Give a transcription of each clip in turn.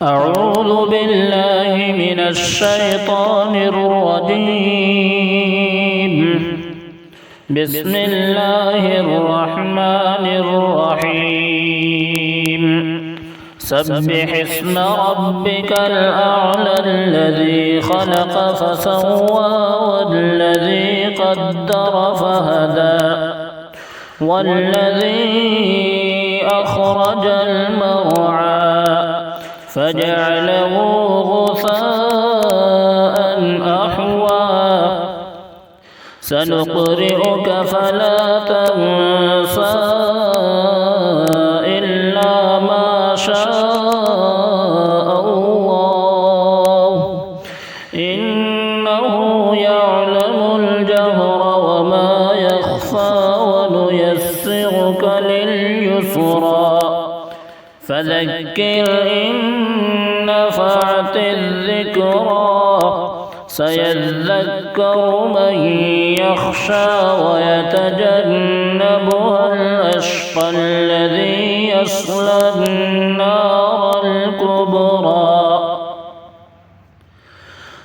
أعوذ بالله من الشيطان الرجيم. بسم الله الرحمن الرحيم. سبح اسم ربك الأعلى الذي خلق فسوى والذي قدر فهدى والذي أخرج المرعى فجعله غثاء أحوى سنقرئك فلا تنسى إلا ما شاء الله إنه يعلم الجهر وما يخفى ونيسرك لليسرى فذكر إن نفعت الذكرى سيذكر من يخشى ويتجنبها الأشقى الذي يصلى النار الكبرى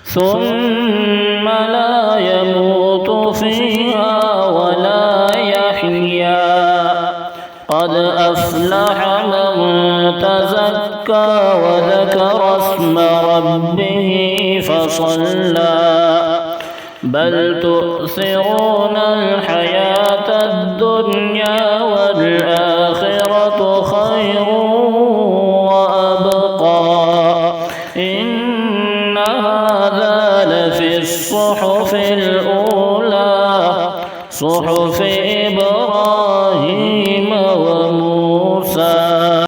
ثم لا يموت فيها ولا يحيا قد أفلح من تزكى وذكر اسم ربه فصلى بل تؤثرون الحياة الدنيا والآخرة خير